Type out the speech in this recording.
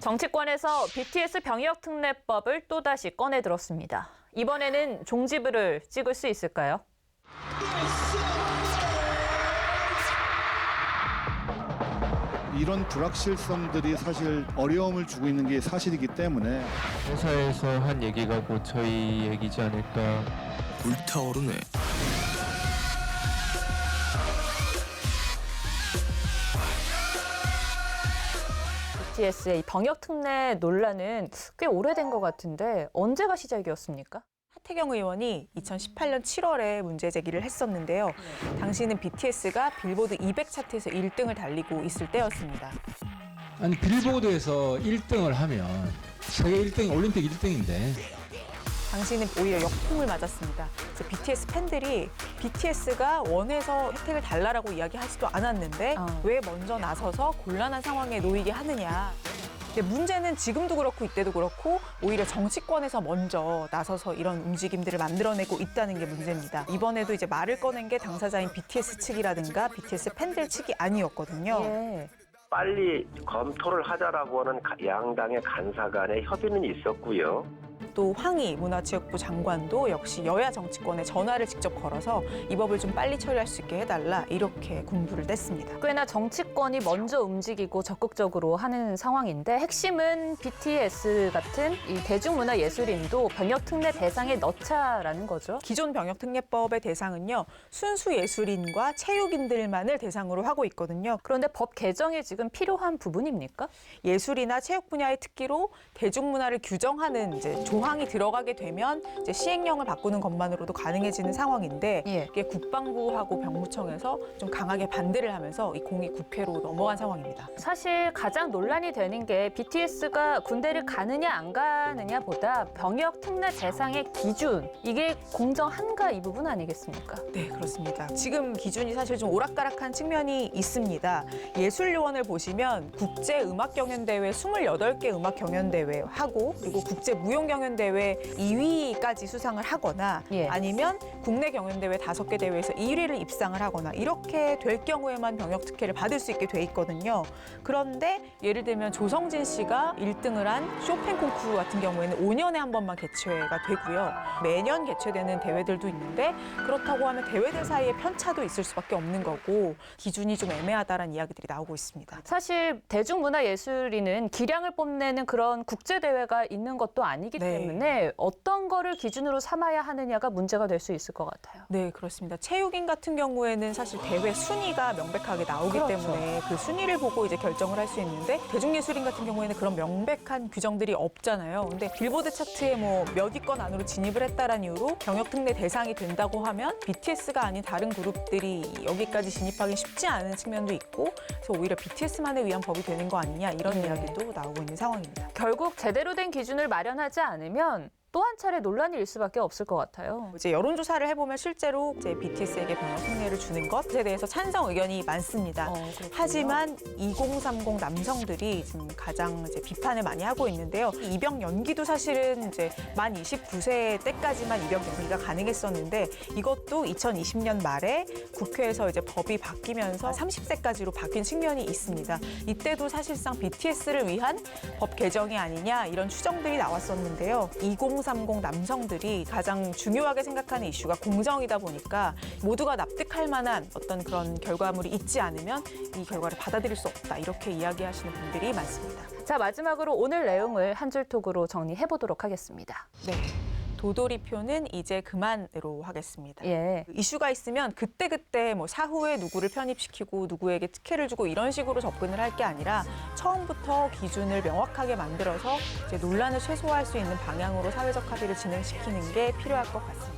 정치권에서 BTS 병역특례법을 또다시 꺼내들었습니다. 이번에는 종지부를 찍을 수 있을까요? 이런 불확실성들이 사실 어려움을 주고 있는 게 사실이기 때문에 회사에서 한 얘기가 곧 저희 얘기지 않을까. 불타오르네. BTS의 병역특례 논란은 꽤 오래된 것 같은데 언제가 시작이었습니까? 하태경 의원이 2018년 7월에 문제 제기를 했었는데요. 당시는 BTS가 빌보드 200 차트에서 1등을 달리고 있을 때였습니다. 아니 빌보드에서 1등을 하면 세계 1등, 올림픽 1등인데 당시는 오히려 역풍을 맞았습니다. 그래서 BTS 팬들이 BTS가 원해서 혜택을 달라라고 이야기하지도 않았는데 왜 먼저 나서서 곤란한 상황에 놓이게 하느냐. 근데 문제는 지금도 그렇고 이때도 그렇고 오히려 정치권에서 먼저 나서서 이런 움직임들을 만들어내고 있다는 게 문제입니다. 이번에도 이제 말을 꺼낸 게 당사자인 BTS 측이라든가 BTS 팬들 측이 아니었거든요. 예. 빨리 검토를 하자라고 하는 양당의 간사 간의 협의는 있었고요. 또 황희 문화체육부 장관도 역시 여야 정치권에 전화를 직접 걸어서 이 법을 좀 빨리 처리할 수 있게 해달라 이렇게 군부를 냈습니다. 꽤나 정치권이 먼저 움직이고 적극적으로 하는 상황인데 핵심은 BTS 같은 이 대중문화예술인도 병역특례 대상에 넣자라는 거죠. 기존 병역특례법의 대상은요. 순수 예술인과 체육인들만을 대상으로 하고 있거든요. 그런데 법 개정이 지금 필요한 부분입니까? 예술이나 체육 분야의 특기로 대중문화를 규정하는 이제 조항이 들어가게 되면 이제 시행령을 바꾸는 것만으로도 가능해지는 상황인데 예. 이게 국방부하고 병무청에서 좀 강하게 반대를 하면서 이 공이 국회로 넘어간 상황입니다. 사실 가장 논란이 되는 게 BTS가 군대를 가느냐 안 가느냐보다 병역특례 대상의 기준, 이게 공정한가 이 부분 아니겠습니까? 네, 그렇습니다. 지금 기준이 사실 좀 오락가락한 측면이 있습니다. 예술요원을 보시면 국제음악경연대회 28개 음악경연대회 하고 그리고 국제무용경연대회 2위까지 수상을 하거나 예. 아니면 국내 경연대회 5개 대회에서 1위를 입상을 하거나 이렇게 될 경우에만 병역특혜를 받을 수 있게 돼 있거든요. 그런데 예를 들면 조성진 씨가 1등을 한 쇼팽 콩쿠르 같은 경우에는 5년에 한 번만 개최가 되고요. 매년 개최되는 대회들도 있는데 그렇다고 하면 대회들 사이에 편차도 있을 수밖에 없는 거고 기준이 좀 애매하다라는 이야기들이 나오고 있습니다. 사실 대중문화예술인은 기량을 뽐내는 그런 국제대회가 있는 것도 아니기 네. 때문에 어떤 거를 기준으로 삼아야 하느냐가 문제가 될 수 있을 것 같아요. 네, 그렇습니다. 체육인 같은 경우에는 사실 대회 순위가 명백하게 나오기 그렇죠. 때문에 그 순위를 보고 이제 결정을 할 수 있는데 대중예술인 같은 경우에는 그런 명백한 규정들이 없잖아요. 근데 빌보드 차트에 뭐 몇 위권 안으로 진입을 했다라는 이유로 병역특례 대상이 된다고 하면 BTS가 아닌 다른 그룹들이 여기까지 진입하기 쉽지 않은 측면도 있고 그래서 오히려 BTS만을 위한 법이 되는 거 아니냐 이런 이야기도 나오고 있는 상황입니다. 결국 제대로 된 기준을 마련하지 않으면 또 한 차례 논란이 일 수밖에 없을 것 같아요. 이제 여론조사를 해보면 실제로 이제 BTS에게 병역특례를 주는 것에 대해서 찬성 의견이 많습니다. 하지만 2030 남성들이 지금 가장 이제 비판을 많이 하고 있는데요. 입영 연기도 사실은 이제 만 29세 때까지만 입영 연기가 가능했었는데 이것도 2020년 말에 국회에서 이제 법이 바뀌면서 30세까지로 바뀐 측면이 있습니다. 이때도 사실상 BTS를 위한 법 개정이 아니냐 이런 추정들이 나왔었는데요. 2030 남성들이 가장 중요하게 생각하는 이슈가 공정이다 보니까 모두가 납득할 만한 어떤 그런 결과물이 있지 않으면 이 결과를 받아들일 수 없다 이렇게 이야기하시는 분들이 많습니다. 자, 마지막으로 오늘 내용을 한 줄 톡으로 정리해 보도록 하겠습니다. 네. 도돌이표는 이제 그만으로 하겠습니다. 예. 이슈가 있으면 그때그때 뭐 사후에 누구를 편입시키고 누구에게 특혜를 주고 이런 식으로 접근을 할 게 아니라 처음부터 기준을 명확하게 만들어서 이제 논란을 최소화할 수 있는 방향으로 사회적 합의를 진행시키는 게 필요할 것 같습니다.